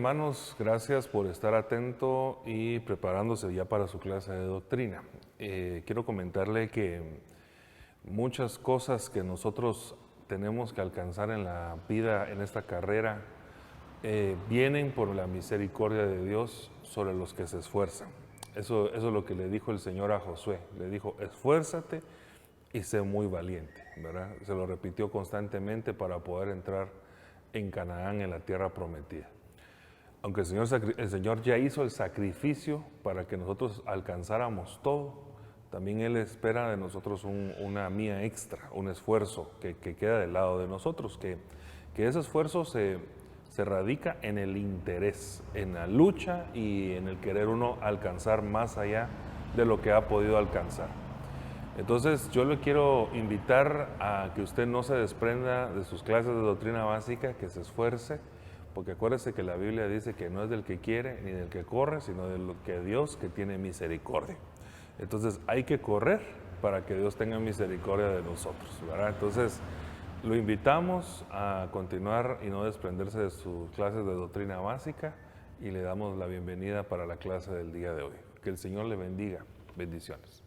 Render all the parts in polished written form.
hermanos, gracias por estar atento y preparándose ya para su clase de doctrina. Quiero comentarle que muchas cosas que nosotros tenemos que alcanzar en la vida, en esta carrera, vienen por la misericordia de Dios sobre los que se esfuerzan. Eso es lo que le dijo el Señor a Josué. Le dijo, esfuérzate y sé muy valiente, ¿verdad? Se lo repitió constantemente para poder entrar en Canaán, en la tierra prometida. Aunque el Señor ya hizo el sacrificio para que nosotros alcanzáramos todo, también Él espera de nosotros una mía extra, un esfuerzo que queda del lado de nosotros, que ese esfuerzo se radica en el interés, en la lucha y en el querer uno alcanzar más allá de lo que ha podido alcanzar. Entonces yo le quiero invitar a que usted no se desprenda de sus clases de doctrina básica, que se esfuerce, porque acuérdese que la Biblia dice que no es del que quiere ni del que corre, sino de lo que Dios que tiene misericordia. Entonces hay que correr para que Dios tenga misericordia de nosotros, ¿verdad? Entonces lo invitamos a continuar y no desprenderse de sus clases de doctrina básica y le damos la bienvenida para la clase del día de hoy. Que el Señor le bendiga. Bendiciones.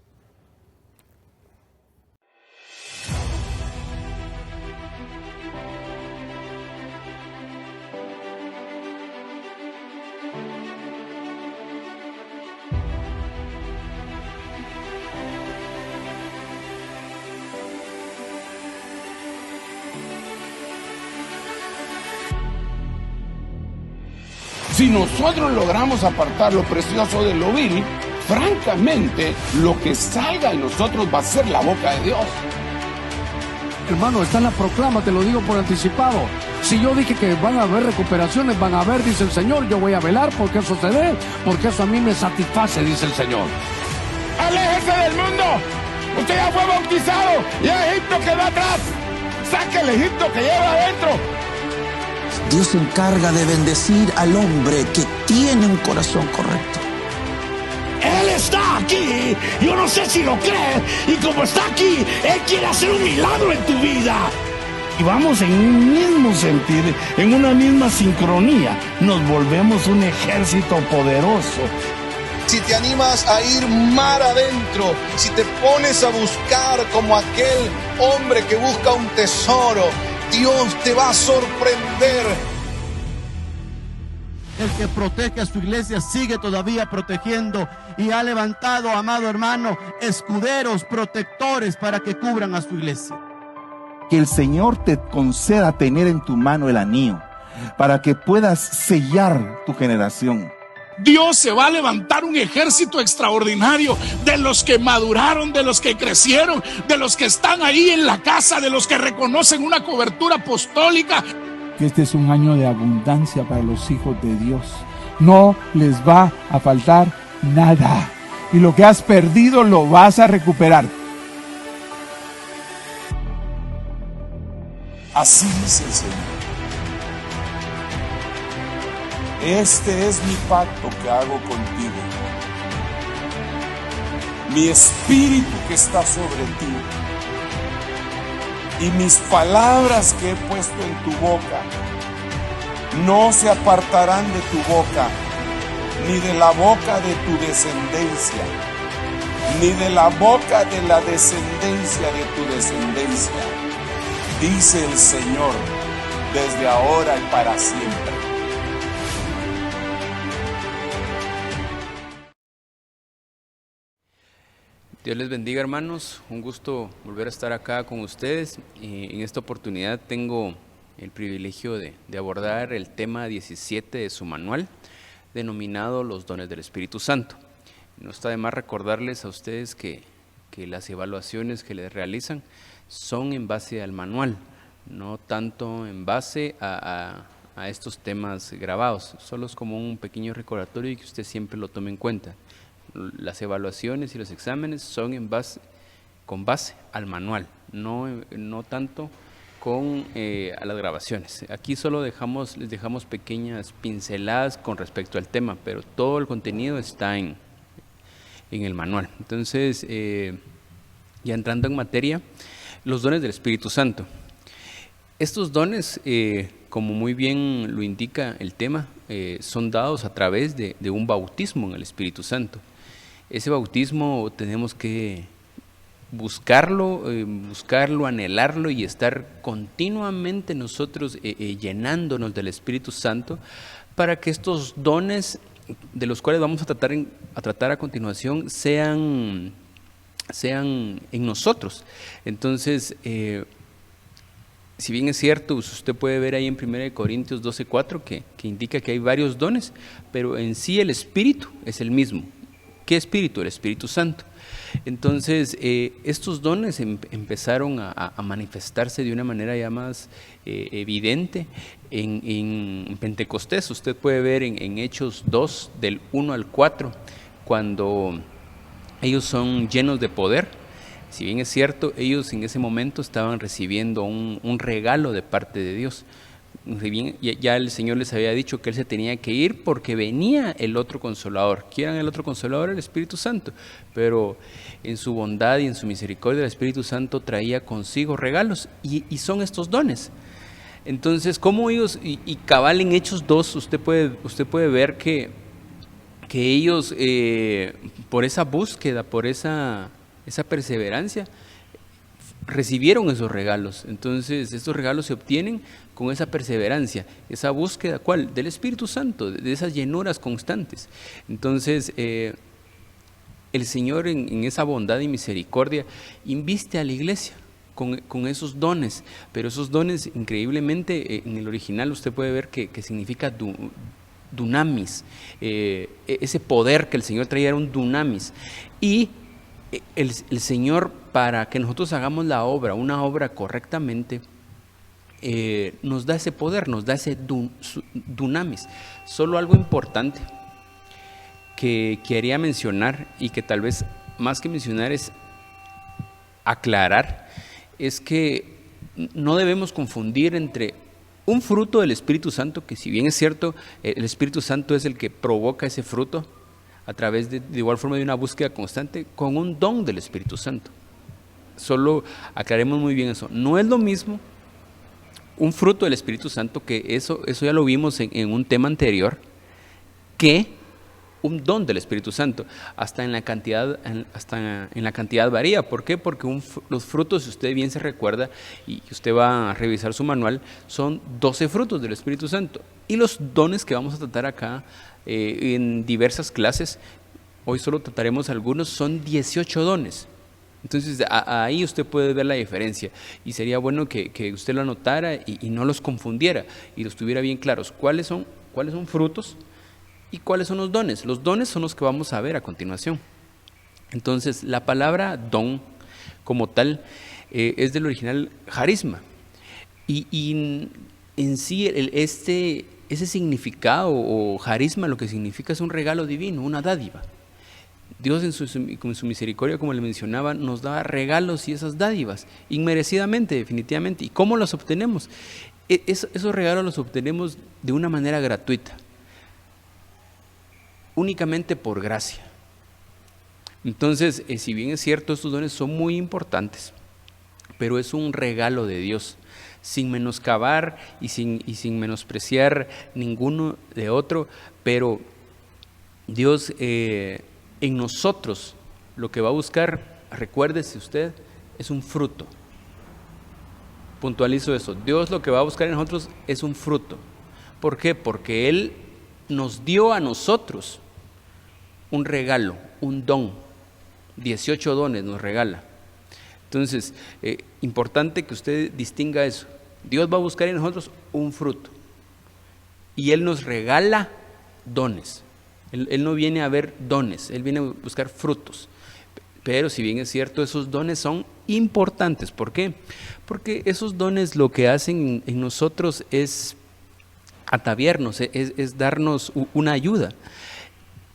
Si nosotros logramos apartar lo precioso de lo vil, francamente, lo que salga de nosotros va a ser la boca de Dios. Hermano, está en la proclama, te lo digo por anticipado. Si yo dije que van a haber recuperaciones, van a haber, dice el Señor, yo voy a velar porque eso se dé, porque eso a mí me satisface, dice el Señor. ¡Aléjese del mundo! Usted ya fue bautizado y Egipto quedó atrás. ¡Saque el Egipto que lleva adentro! Dios se encarga de bendecir al hombre que tiene un corazón correcto. Él está aquí, yo no sé si lo crees, y como está aquí, Él quiere hacer un milagro en tu vida. Y vamos en un mismo sentir, en una misma sincronía, nos volvemos un ejército poderoso. Si te animas a ir mar adentro, si te pones a buscar como aquel hombre que busca un tesoro, Dios te va a sorprender. El que protege a su iglesia sigue todavía protegiendo y ha levantado, amado hermano, escuderos, protectores para que cubran a su iglesia. Que el Señor te conceda tener en tu mano el anillo para que puedas sellar tu generación. Dios se va a levantar un ejército extraordinario de los que maduraron, de los que crecieron, de los que están ahí en la casa, de los que reconocen una cobertura apostólica. Que este es un año de abundancia para los hijos de Dios. No les va a faltar nada. Y lo que has perdido lo vas a recuperar. Así dice el Señor. Este es mi pacto que hago contigo. Mi espíritu que está sobre ti y mis palabras que he puesto en tu boca no se apartarán de tu boca, ni de la boca de tu descendencia, ni de la boca de la descendencia de tu descendencia, dice el Señor, desde ahora y para siempre. Dios les bendiga, hermanos, un gusto volver a estar acá con ustedes y en esta oportunidad tengo el privilegio de abordar el tema 17 de su manual denominado Los dones del Espíritu Santo. No está de más recordarles a ustedes que las evaluaciones que les realizan son en base al manual, no tanto en base a estos temas grabados, solo es como un pequeño recordatorio y que usted siempre lo tome en cuenta. Las evaluaciones y los exámenes son con base al manual, no tanto con a las grabaciones. Aquí solo les dejamos pequeñas pinceladas con respecto al tema, pero todo el contenido está en el manual. Entonces, ya entrando en materia, los dones del Espíritu Santo. Estos dones, como muy bien lo indica el tema, son dados a través de un bautismo en el Espíritu Santo. Ese bautismo tenemos que buscarlo, anhelarlo y estar continuamente nosotros llenándonos del Espíritu Santo para que estos dones de los cuales vamos a tratar a continuación sean en nosotros. Entonces, si bien es cierto, usted puede ver ahí en 1 Corintios 12:4 que indica que hay varios dones, pero en sí el Espíritu es el mismo. ¿Qué Espíritu? El Espíritu Santo. Entonces, estos dones empezaron a manifestarse de una manera ya más evidente en Pentecostés. Usted puede ver en Hechos 2, del 1 al 4, cuando ellos son llenos de poder. Si bien es cierto, ellos en ese momento estaban recibiendo un regalo de parte de Dios. Si bien ya el Señor les había dicho que Él se tenía que ir porque venía el otro Consolador. ¿Quién era el otro Consolador? El Espíritu Santo. Pero en su bondad y en su misericordia el Espíritu Santo traía consigo regalos y son estos dones. Entonces, ¿cómo ellos, y cabal en Hechos 2, usted puede ver que ellos, por esa búsqueda, por esa perseverancia, recibieron esos regalos? Entonces, estos regalos se obtienen con esa perseverancia, esa búsqueda, ¿cuál? Del Espíritu Santo, de esas llenuras constantes. Entonces, el Señor en esa bondad y misericordia inviste a la iglesia con esos dones, pero esos dones, increíblemente, en el original usted puede ver que significa dunamis, ese poder que el Señor traía era un dunamis, y el Señor, para que nosotros hagamos una obra correctamente, nos da ese poder, nos da ese dunamis. Solo algo importante que quería mencionar, y que tal vez más que mencionar es aclarar, es que no debemos confundir entre un fruto del Espíritu Santo, que si bien es cierto, el Espíritu Santo es el que provoca ese fruto a través de igual forma de una búsqueda constante, con un don del Espíritu Santo. Solo aclaremos muy bien eso. No es lo mismo un fruto del Espíritu Santo, que eso ya lo vimos en un tema anterior, que un don del Espíritu Santo. Hasta en la cantidad varía. ¿Por qué? Porque los frutos, si usted bien se recuerda y usted va a revisar su manual, son 12 frutos del Espíritu Santo. Y los dones que vamos a tratar acá en diversas clases, hoy solo trataremos algunos, son 18 dones. Entonces ahí usted puede ver la diferencia, y sería bueno que usted lo anotara y no los confundiera y los tuviera bien claros. ¿Cuáles son frutos y cuáles son los dones? Los dones son los que vamos a ver a continuación. Entonces, la palabra don como tal es del original carisma, y en sí ese significado o carisma lo que significa es un regalo divino, una dádiva. Dios con su misericordia, como le mencionaba, nos da regalos y esas dádivas, inmerecidamente, definitivamente. ¿Y cómo los obtenemos? Esos regalos los obtenemos de una manera gratuita, únicamente por gracia. Entonces, si bien es cierto, estos dones son muy importantes, pero es un regalo de Dios, sin menoscabar y sin menospreciar ninguno de otro, pero Dios en nosotros lo que va a buscar, recuérdese usted, es un fruto. Puntualizo eso. Dios lo que va a buscar en nosotros es un fruto. ¿Por qué? Porque Él nos dio a nosotros un regalo, un don. 18 dones nos regala. Entonces, importante que usted distinga eso. Dios va a buscar en nosotros un fruto, y Él nos regala dones. Él no viene a ver dones, Él viene a buscar frutos. Pero si bien es cierto, esos dones son importantes. ¿Por qué? Porque esos dones lo que hacen en nosotros es ataviarnos, es darnos una ayuda.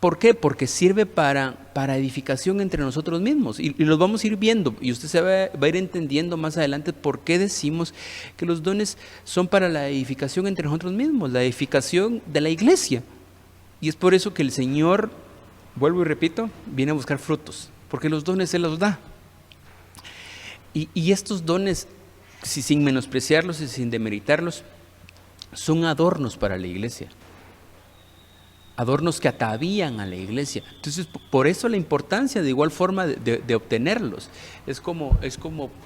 ¿Por qué? Porque sirve para edificación entre nosotros mismos, y los vamos a ir viendo, y usted se va a ir entendiendo más adelante por qué decimos que los dones son para la edificación entre nosotros mismos, la edificación de la iglesia. Y es por eso que el Señor, vuelvo y repito, viene a buscar frutos, porque los dones Él los da. Y estos dones, sin menospreciarlos y sin demeritarlos, son adornos para la iglesia. adornos que atavían a la iglesia. Entonces, por eso la importancia de igual forma de obtenerlos. Es como,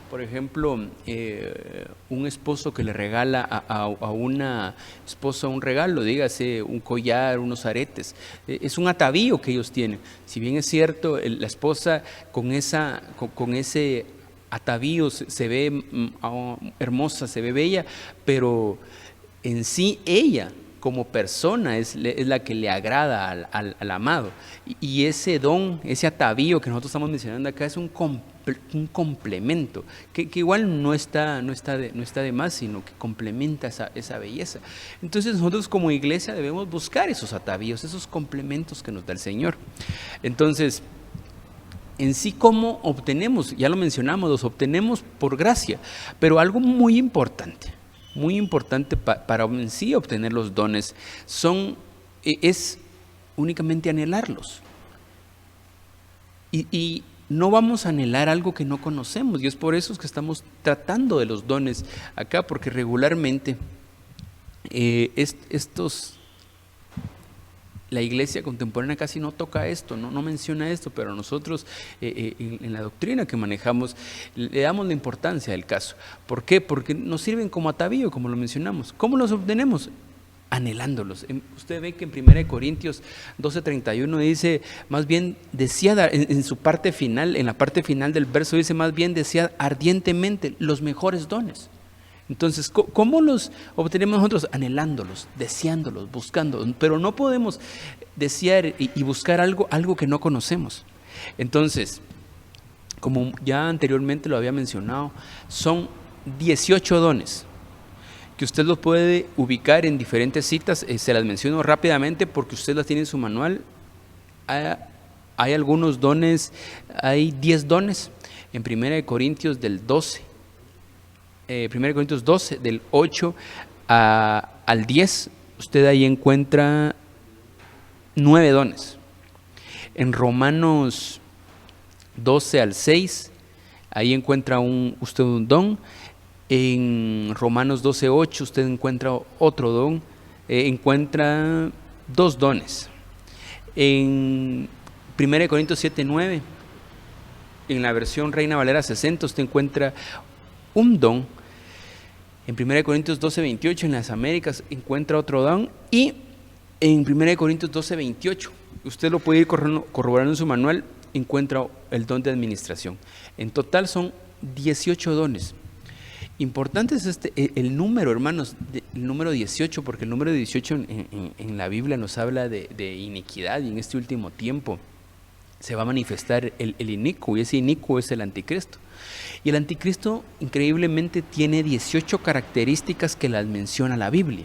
por ejemplo, un esposo que le regala a una esposa un regalo, dígase un collar, unos aretes. Es un atavío que ellos tienen. Si bien es cierto, la esposa con ese atavío se ve hermosa, se ve bella, pero en sí ella como persona es la que le agrada al amado. Y ese don, ese atavío que nosotros estamos mencionando acá es un complemento, que igual no está de más, sino que complementa esa belleza. Entonces nosotros como iglesia debemos buscar esos atavíos, esos complementos que nos da el Señor. Entonces, en sí, ¿cómo obtenemos? Ya lo mencionamos, los obtenemos por gracia, pero algo muy importante para en sí obtener los dones es únicamente anhelarlos. Y no vamos a anhelar algo que no conocemos, y es por eso que estamos tratando de los dones acá, porque regularmente la iglesia contemporánea casi no toca esto, no menciona esto, pero nosotros en la doctrina que manejamos le damos la importancia del caso. ¿Por qué? Porque nos sirven como atavío, como lo mencionamos. ¿Cómo los obtenemos? Anhelándolos. Usted ve que en 1 Corintios 12:31 dice, más bien desead, en su parte final, en la parte final del verso dice, más bien desead ardientemente los mejores dones. Entonces, ¿cómo los obtenemos nosotros? Anhelándolos, deseándolos, buscándolos, pero no podemos desear y buscar algo que no conocemos. Entonces, como ya anteriormente lo había mencionado, son 18 dones que usted los puede ubicar en diferentes citas. Se las menciono rápidamente porque usted las tiene en su manual. Hay algunos dones, hay 10 dones en 1 Corintios del 12. 1 Corintios 12, del 8 al 10, usted ahí encuentra 9 dones. En Romanos 12 al 6, ahí encuentra usted un don. En Romanos 12, 8, usted encuentra otro don. Encuentra 2 dones. En 1 Corintios 7, 9, en la versión Reina Valera 60, usted encuentra un don. En 1 Corintios 12, 28, en las Américas encuentra otro don. Y en 1 Corintios 12, 28, usted lo puede ir corroborando en su manual, encuentra el don de administración. En total son 18 dones. Importante es el número, hermanos, el número 18, porque el número 18 en la Biblia nos habla de iniquidad, y en este último tiempo se va a manifestar el inicuo, y ese inicuo es el anticristo. Y el anticristo increíblemente tiene 18 características que las menciona la Biblia.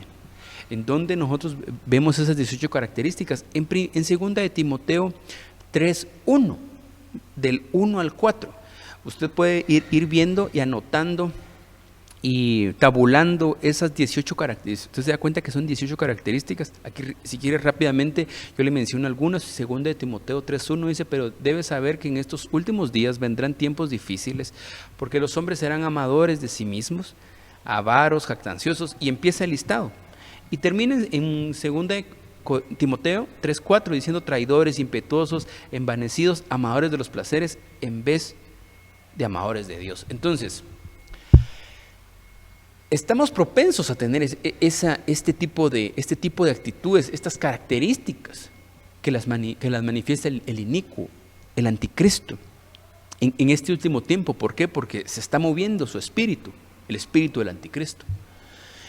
¿En donde nosotros vemos esas 18 características? En 2 de Timoteo 3:1, del 1 al 4. Usted puede ir viendo y anotando y tabulando esas 18 características. Usted se da cuenta que son 18 características. Aquí, si quiere rápidamente, yo le menciono algunas. 2 de Timoteo 3:1 dice, pero debes saber que en estos últimos días vendrán tiempos difíciles, porque los hombres serán amadores de sí mismos, avaros, jactanciosos, y empieza el listado. Y termina en 2 de Timoteo 3:4 diciendo, traidores, impetuosos, envanecidos, amadores de los placeres, en vez de amadores de Dios. Entonces, estamos propensos a tener este tipo de actitudes, estas características que las manifiesta el inicuo, el anticristo, en este último tiempo. ¿Por qué? Porque se está moviendo su espíritu, el espíritu del anticristo.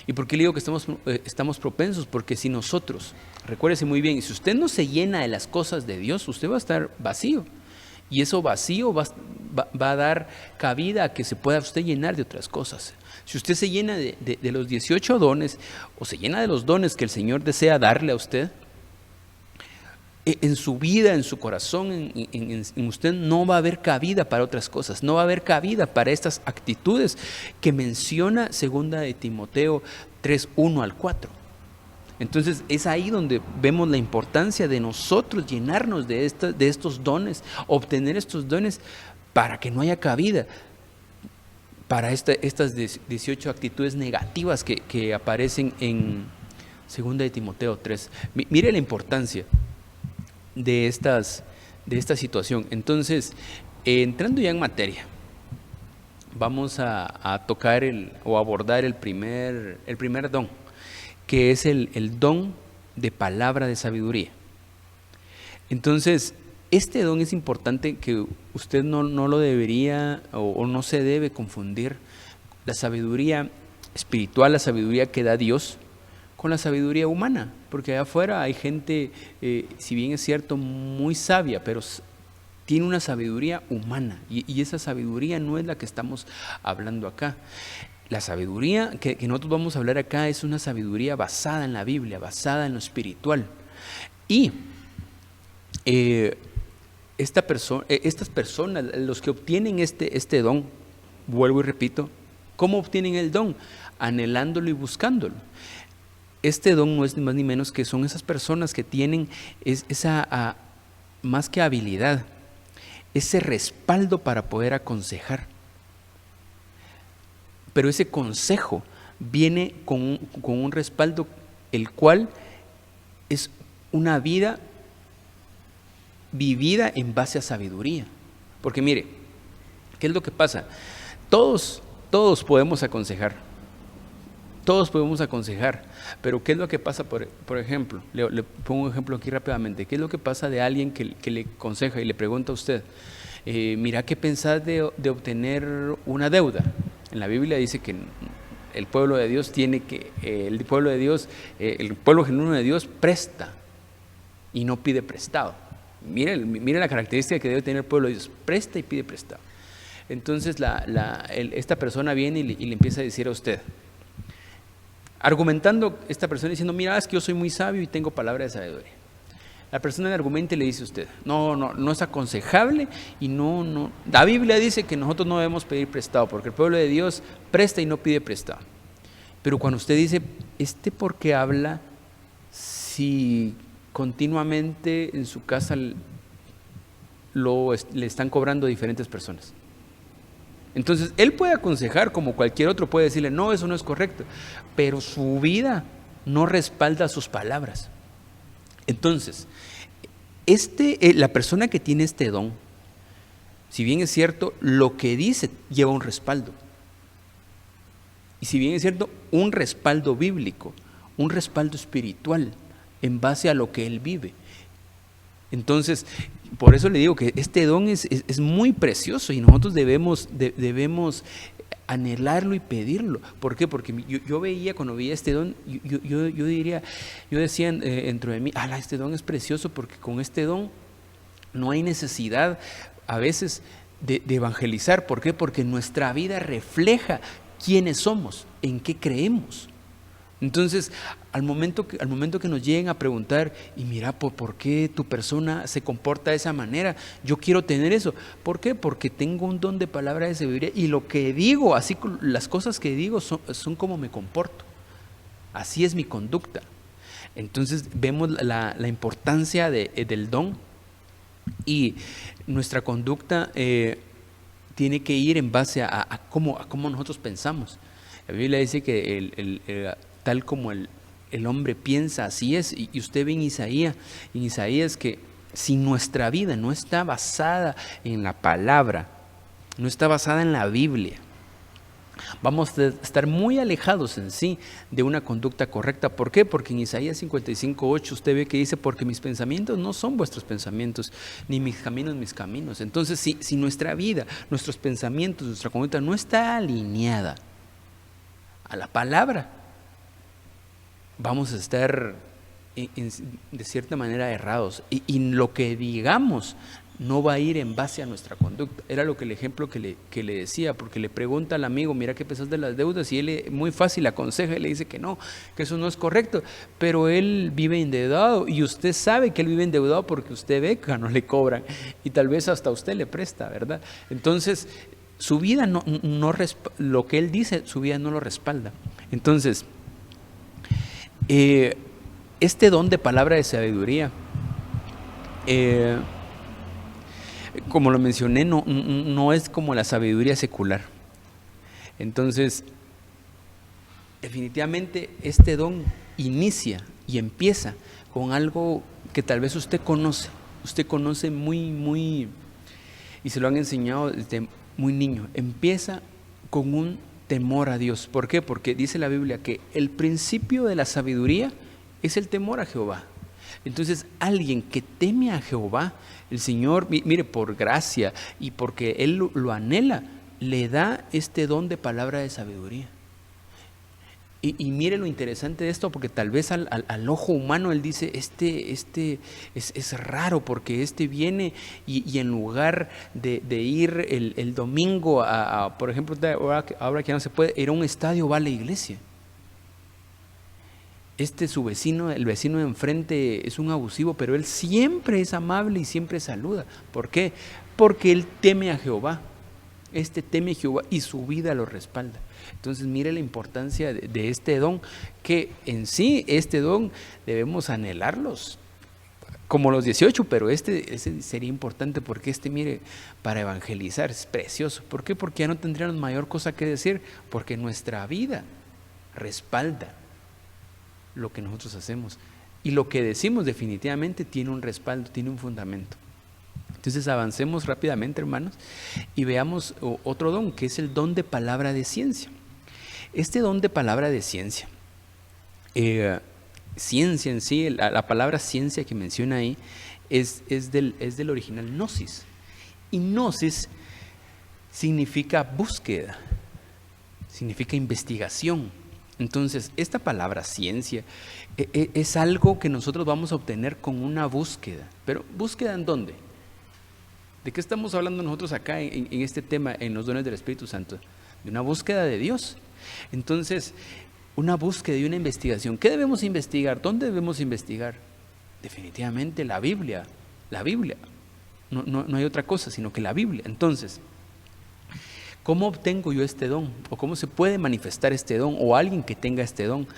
¿Y por qué le digo que estamos propensos? Porque si nosotros, recuérdese muy bien, si usted no se llena de las cosas de Dios, usted va a estar vacío. Y eso vacío va a dar cabida a que se pueda usted llenar de otras cosas. Si usted se llena de los 18 dones, o se llena de los dones que el Señor desea darle a usted, en su vida, en su corazón, en usted no va a haber cabida para otras cosas, no va a haber cabida para estas actitudes que menciona 2 de Timoteo 3:1 al 4. Entonces es ahí donde vemos la importancia de nosotros llenarnos de estos dones, obtener estos dones para que no haya cabida para estas 18 actitudes negativas que aparecen en Segunda de Timoteo 3. Mire la importancia de esta situación. Entonces, entrando ya en materia, vamos a tocar o abordar el primer don, que es el don de palabra de sabiduría. Entonces, este don es importante, que usted no lo debería o no se debe confundir la sabiduría espiritual, la sabiduría que da Dios, con la sabiduría humana, porque allá afuera hay gente, si bien es cierto, muy sabia, pero tiene una sabiduría humana, y esa sabiduría no es la que estamos hablando acá. La sabiduría que nosotros vamos a hablar acá es una sabiduría basada en la Biblia, basada en lo espiritual. Y estas personas, los que obtienen este don, vuelvo y repito, ¿cómo obtienen el don? Anhelándolo y buscándolo. Este don no es ni más ni menos que son esas personas que tienen esa, más que habilidad, ese respaldo para poder aconsejar. Pero ese consejo viene con un respaldo, el cual es una vida vivida en base a sabiduría. Porque mire, ¿qué es lo que pasa? Todos podemos aconsejar. Todos podemos aconsejar, pero ¿qué es lo que pasa? Por ejemplo, le pongo un ejemplo aquí rápidamente. ¿Qué es lo que pasa de alguien que le aconseja y le pregunta a usted, mira, ¿qué pensás de obtener una deuda? En la Biblia dice que el pueblo de Dios el pueblo genuino de Dios presta y no pide prestado. Mire la característica que debe tener el pueblo de Dios: presta y pide prestado. Entonces esta persona viene y le empieza a decir a usted, argumentando esta persona diciendo, mira, es que yo soy muy sabio y tengo palabra de sabiduría. La persona le argumenta y le dice a usted, no es aconsejable y no. La Biblia dice que nosotros no debemos pedir prestado porque el pueblo de Dios presta y no pide prestado. Pero cuando usted dice, ¿por qué habla si continuamente en su casa le están cobrando a diferentes personas? Entonces, él puede aconsejar como cualquier otro, puede decirle, no, eso no es correcto, pero su vida no respalda sus palabras. Entonces, la persona que tiene este don, si bien es cierto, lo que dice lleva un respaldo. Y si bien es cierto, un respaldo bíblico, un respaldo espiritual, en base a lo que él vive. Entonces, por eso le digo que este don es muy precioso y nosotros debemos anhelarlo y pedirlo. ¿Por qué? Porque yo veía, cuando veía este don, yo decía dentro de mí, este don es precioso, porque con este don no hay necesidad a veces de evangelizar. ¿Por qué? Porque nuestra vida refleja quiénes somos, en qué creemos. Entonces, al momento que nos lleguen a preguntar, y mira, ¿por qué tu persona se comporta de esa manera? Yo quiero tener eso. ¿Por qué? Porque tengo un don de palabra de sabiduría y lo que digo, así las cosas que digo son como me comporto. Así es mi conducta. Entonces, vemos la importancia del don, y nuestra conducta tiene que ir en base a cómo nosotros pensamos. La Biblia dice que tal como el hombre piensa, así es. Y usted ve en Isaías que si nuestra vida no está basada en la palabra, no está basada en la Biblia, vamos a estar muy alejados en sí de una conducta correcta. ¿Por qué? Porque en Isaías 55:8 usted ve que dice, porque mis pensamientos no son vuestros pensamientos, ni mis caminos mis caminos. Entonces, si nuestra vida, nuestros pensamientos, nuestra conducta no está alineada a la palabra, vamos a estar de cierta manera errados, y lo que digamos no va a ir en base a nuestra conducta. Era el ejemplo que le decía, porque le pregunta al amigo, mira, ¿qué pensás de las deudas? Y él muy fácil aconseja y le dice que no, que eso no es correcto, pero él vive endeudado, y usted sabe que él vive endeudado porque usted ve que no le cobran, y tal vez hasta usted le presta, ¿verdad? Entonces, su vida lo que él dice, su vida no lo respalda. Entonces, este don de palabra de sabiduría, como lo mencioné, no es como la sabiduría secular. Entonces, definitivamente este don inicia y empieza con algo que tal vez usted conoce muy, y se lo han enseñado desde muy niño. Empieza con un temor a Dios. ¿Por qué? Porque dice la Biblia que el principio de la sabiduría es el temor a Jehová. Entonces, alguien que teme a Jehová, el Señor, mire, por gracia y porque Él lo anhela, le da este don de palabra de sabiduría. Y mire lo interesante de esto, porque tal vez al ojo humano él dice, este es raro, porque viene y en lugar de ir el domingo por ejemplo, ahora que ya no se puede, ir a un estadio, va a la iglesia. Su vecino, el vecino de enfrente es un abusivo, pero él siempre es amable y siempre saluda. ¿Por qué? Porque él teme a Jehová. Teme a Jehová y su vida lo respalda. Entonces mire la importancia de este don, que en sí este don debemos anhelarlos como los 18, pero ese sería importante porque mire, para evangelizar es precioso. ¿Por qué? Porque ya no tendríamos mayor cosa que decir, porque nuestra vida respalda lo que nosotros hacemos y lo que decimos definitivamente tiene un respaldo, tiene un fundamento. Entonces avancemos rápidamente, hermanos, y veamos otro don, que es el don de palabra de ciencia. Este don de palabra de ciencia, ciencia en sí, la palabra ciencia que menciona ahí es del original gnosis. Y gnosis significa búsqueda, significa investigación. Entonces, esta palabra ciencia es algo que nosotros vamos a obtener con una búsqueda. Pero ¿búsqueda en dónde? ¿De qué estamos hablando nosotros acá en este tema, en los dones del Espíritu Santo? De una búsqueda de Dios. Entonces, una búsqueda y una investigación. ¿Qué debemos investigar? ¿Dónde debemos investigar? Definitivamente la Biblia. La Biblia. No hay otra cosa, sino que la Biblia. Entonces, ¿cómo obtengo yo este don? ¿O cómo se puede manifestar este don? ¿O alguien que tenga este don?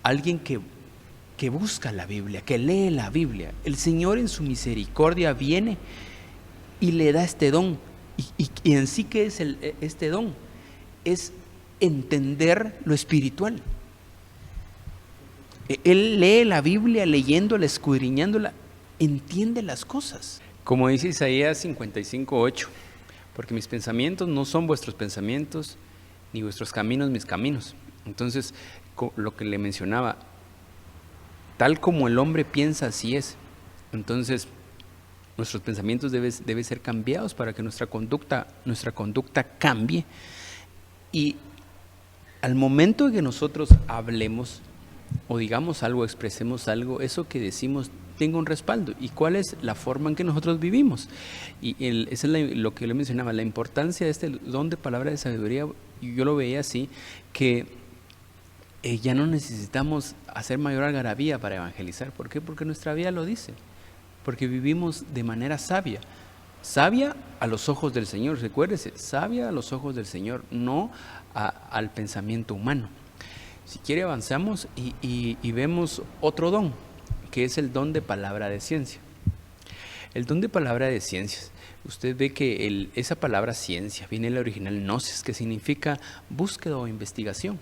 Alguien que busca la Biblia, que lee la Biblia. El Señor en su misericordia viene y le da este don. Y en sí, ¿qué es este don? Es entender lo espiritual. Él lee la Biblia, leyéndola, escudriñándola, entiende las cosas. Como dice Isaías 55:8, porque mis pensamientos no son vuestros pensamientos, ni vuestros caminos mis caminos. Entonces, lo que le mencionaba, tal como el hombre piensa, así es. Entonces, nuestros pensamientos deben ser cambiados para que nuestra conducta cambie. Y al momento de que nosotros hablemos o digamos algo, expresemos algo, eso que decimos tenga un respaldo. ¿Y cuál es la forma en que nosotros vivimos? Y eso es lo que le mencionaba, la importancia de este don de palabra de sabiduría. Yo lo veía así, que ya no necesitamos hacer mayor algarabía para evangelizar. ¿Por qué? Porque nuestra vida lo dice. Porque vivimos de manera sabia. Sabia a los ojos del Señor, recuérdese, sabia a los ojos del Señor, no al pensamiento humano. Si quiere avanzamos y vemos otro don, que es el don de palabra de ciencia. El don de palabra de ciencias, usted ve que esa palabra ciencia viene del original gnosis, que significa búsqueda o investigación.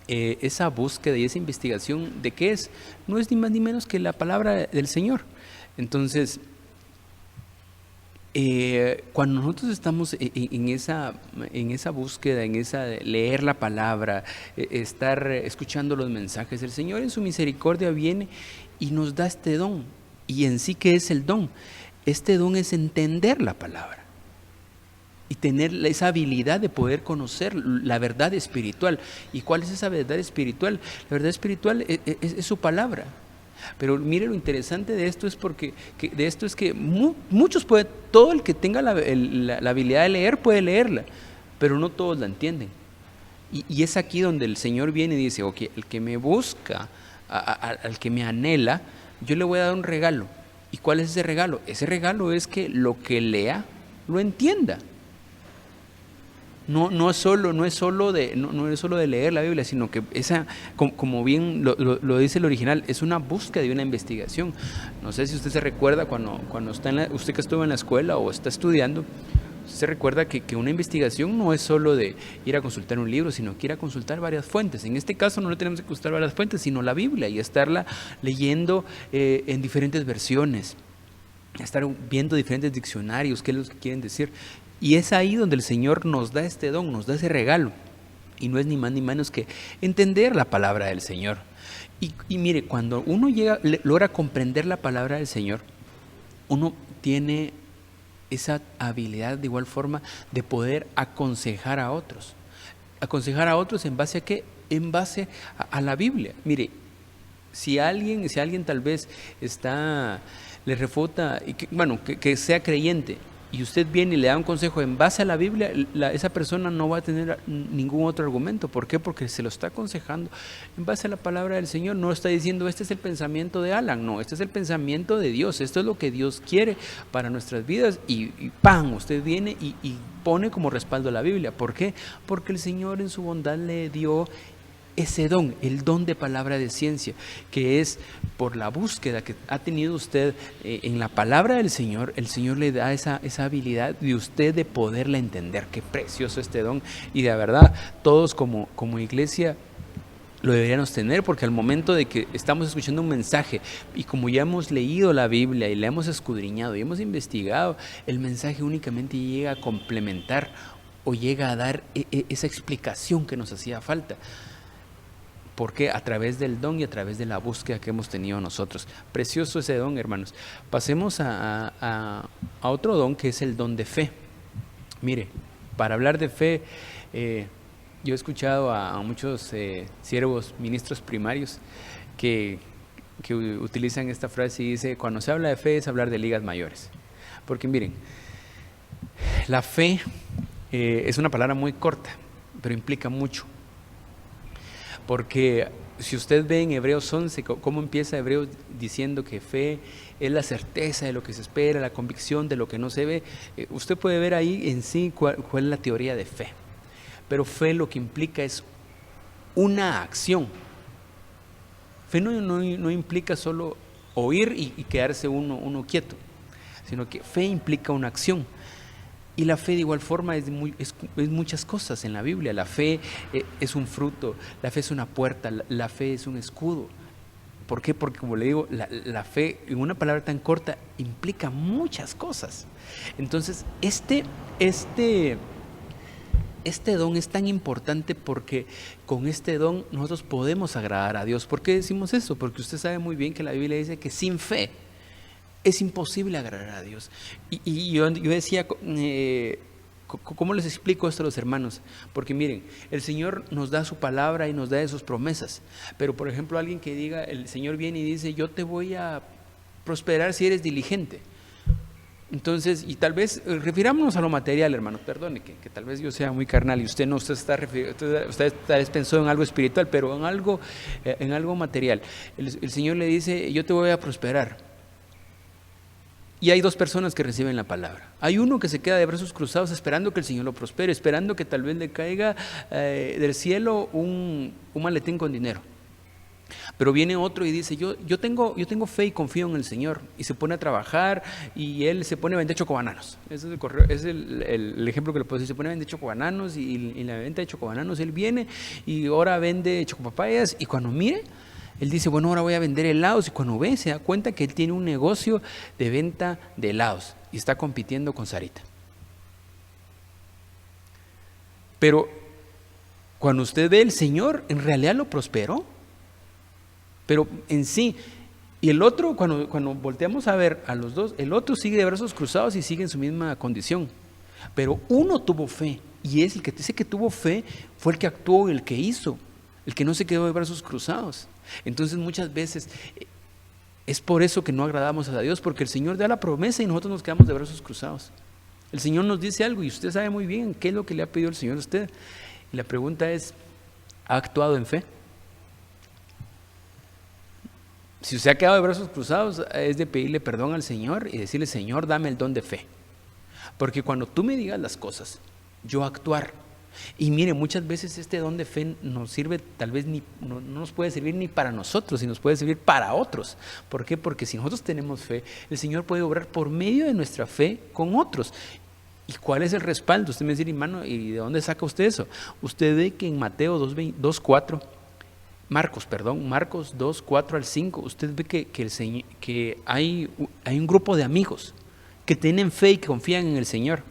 Esa búsqueda y esa investigación, ¿de qué es? No es ni más ni menos que la palabra del Señor. Entonces, cuando nosotros estamos en esa búsqueda, en esa leer la palabra, estar escuchando los mensajes, el Señor en su misericordia viene y nos da este don. Y en sí, ¿qué es el don? Este don es entender la palabra y tener esa habilidad de poder conocer la verdad espiritual. ¿Y cuál es esa verdad espiritual? La verdad espiritual es su palabra. Pero mire, lo interesante de esto es que muchos pueden, todo el que tenga la habilidad de leer puede leerla, pero no todos la entienden. Y es aquí donde el Señor viene y dice, ok, el que me busca, al que me anhela, yo le voy a dar un regalo. ¿Y cuál es ese regalo? Ese regalo es que lo que lea, lo entienda. No es solo de leer la Biblia, sino que esa, como bien lo dice el original, es una búsqueda y una investigación. No sé si usted se recuerda cuando usted que estuvo en la escuela o está estudiando, Se recuerda que una investigación no es solo de ir a consultar un libro, sino que ir a consultar varias fuentes. En este caso no le tenemos que consultar varias fuentes, sino la Biblia, y estarla leyendo en diferentes versiones, estar viendo diferentes diccionarios, qué es lo que quieren decir. Y es ahí donde el Señor nos da este don, nos da ese regalo. Y no es ni más ni menos que entender la palabra del Señor. Y mire, cuando uno logra comprender la palabra del Señor, uno tiene esa habilidad de igual forma de poder aconsejar a otros. ¿Aconsejar a otros en base a qué? En base a la Biblia. Mire, si alguien tal vez le refuta, que sea creyente, y usted viene y le da un consejo en base a la Biblia, esa persona no va a tener ningún otro argumento. ¿Por qué? Porque se lo está aconsejando en base a la palabra del Señor. No está diciendo, este es el pensamiento de Alan, no, este es el pensamiento de Dios, esto es lo que Dios quiere para nuestras vidas, y ¡pam!, usted viene y pone como respaldo la Biblia. ¿Por qué? Porque el Señor en su bondad le dio ese don, el don de palabra de ciencia, que es por la búsqueda que ha tenido usted en la palabra del Señor. El Señor le da esa habilidad de usted de poderla entender. Qué precioso este don, y de verdad todos como iglesia lo deberíamos tener, porque al momento de que estamos escuchando un mensaje, y como ya hemos leído la Biblia y la hemos escudriñado y hemos investigado, el mensaje únicamente llega a complementar o llega a dar esa explicación que nos hacía falta. Porque a través del don y a través de la búsqueda que hemos tenido nosotros. Precioso ese don, hermanos. Pasemos a otro don, que es el don de fe. Mire, para hablar de fe, yo he escuchado a muchos siervos, ministros primarios, que utilizan esta frase y dice, cuando se habla de fe es hablar de ligas mayores. Porque miren, la fe es una palabra muy corta, pero implica mucho. Porque si usted ve en Hebreos 11, cómo empieza Hebreos diciendo que fe es la certeza de lo que se espera, la convicción de lo que no se ve, usted puede ver ahí en sí cuál es la teoría de fe. Pero fe lo que implica es una acción. Fe no implica solo oír y quedarse uno quieto, sino que fe implica una acción. Y la fe de igual forma es muchas cosas en la Biblia. La fe es un fruto, la fe es una puerta, la fe es un escudo. ¿Por qué? Porque, como le digo, la fe en una palabra tan corta implica muchas cosas. Entonces, este don es tan importante, porque con este don nosotros podemos agradar a Dios. ¿Por qué decimos eso? Porque usted sabe muy bien que la Biblia dice que sin fe es imposible agradar a Dios. Y yo decía, ¿cómo les explico esto a los hermanos? Porque miren, el Señor nos da su palabra y nos da de sus promesas. Pero, por ejemplo, alguien que diga, el Señor viene y dice, yo te voy a prosperar si eres diligente. Entonces, y tal vez, refirámonos a lo material, hermanos, perdone que tal vez yo sea muy carnal y usted tal vez pensó en algo espiritual, pero en algo material. El Señor le dice, yo te voy a prosperar. Y hay dos personas que reciben la palabra. Hay uno que se queda de brazos cruzados esperando que el Señor lo prospere, esperando que tal vez le caiga del cielo un maletín con dinero. Pero viene otro y dice, yo tengo fe y confío en el Señor, y se pone a trabajar, y él se pone a vender chocobananos. Ese es el ejemplo que le puedo decir. Se pone a vender chocobananos, y en la venta de chocobananos él viene y ahora vende chocopapayas, y cuando mire, él dice, bueno, ahora voy a vender helados, y cuando ve, se da cuenta que él tiene un negocio de venta de helados y está compitiendo con Sarita. Pero cuando usted ve, el Señor en realidad lo prosperó, pero en sí. Y el otro, cuando volteamos a ver a los dos, el otro sigue de brazos cruzados y sigue en su misma condición. Pero uno tuvo fe, y es el que dice que tuvo fe, fue el que actuó, el que hizo, el que no se quedó de brazos cruzados. Entonces muchas veces es por eso que no agradamos a Dios, porque el Señor da la promesa y nosotros nos quedamos de brazos cruzados. El Señor nos dice algo y usted sabe muy bien qué es lo que le ha pedido el Señor a usted. Y la pregunta es, ¿ha actuado en fe? Si usted ha quedado de brazos cruzados, es de pedirle perdón al Señor y decirle, Señor, dame el don de fe. Porque cuando tú me digas las cosas, yo actuar. Y mire, muchas veces este don de fe nos sirve, tal vez no nos puede servir ni para nosotros, sino nos puede servir para otros. ¿Por qué? Porque si nosotros tenemos fe, el Señor puede obrar por medio de nuestra fe con otros. ¿Y cuál es el respaldo? Usted me dice, hermano, ¿y de dónde saca usted eso? Usted ve que en Mateo 2:4, Marcos 2:4 al 5, usted ve que hay un grupo de amigos que tienen fe y que confían en el Señor.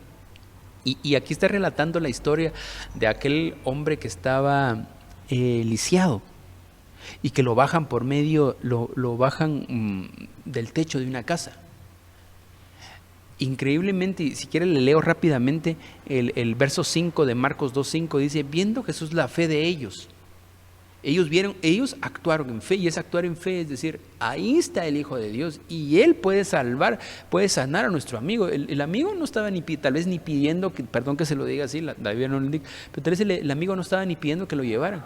Y aquí está relatando la historia de aquel hombre que estaba lisiado y que lo bajan lo bajan del techo de una casa. Increíblemente, si quiere le leo rápidamente el verso 5 de Marcos 2:5, dice, viendo Jesús la fe de ellos. Ellos actuaron en fe, y es actuar en fe, es decir, ahí está el Hijo de Dios y Él puede salvar, puede sanar a nuestro amigo. El amigo no estaba tal vez ni pidiendo, perdón que se lo diga así, la Biblia no lo indica, pero tal vez el amigo no estaba ni pidiendo que lo llevaran.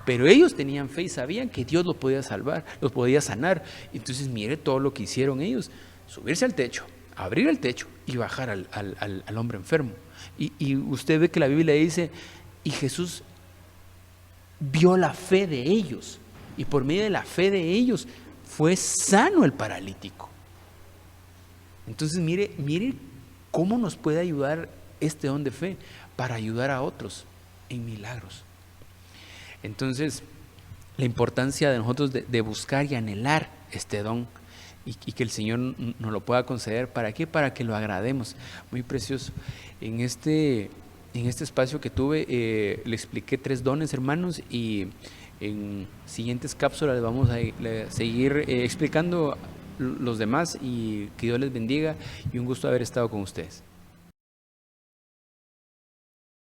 Pero ellos tenían fe y sabían que Dios lo podía salvar, los podía sanar. Entonces mire todo lo que hicieron ellos, subirse al techo, abrir el techo y bajar al hombre enfermo. Y usted ve que la Biblia dice, y Jesús vio la fe de ellos, y por medio de la fe de ellos fue sano el paralítico. Entonces mire cómo nos puede ayudar este don de fe para ayudar a otros en milagros. Entonces la importancia de nosotros de buscar y anhelar este don y que el Señor nos lo pueda conceder. ¿Para qué? Para que lo agrademos. Muy precioso. En este espacio que tuve le expliqué 3 dones, hermanos, y en siguientes cápsulas les vamos a seguir explicando los demás, y que Dios les bendiga y un gusto haber estado con ustedes.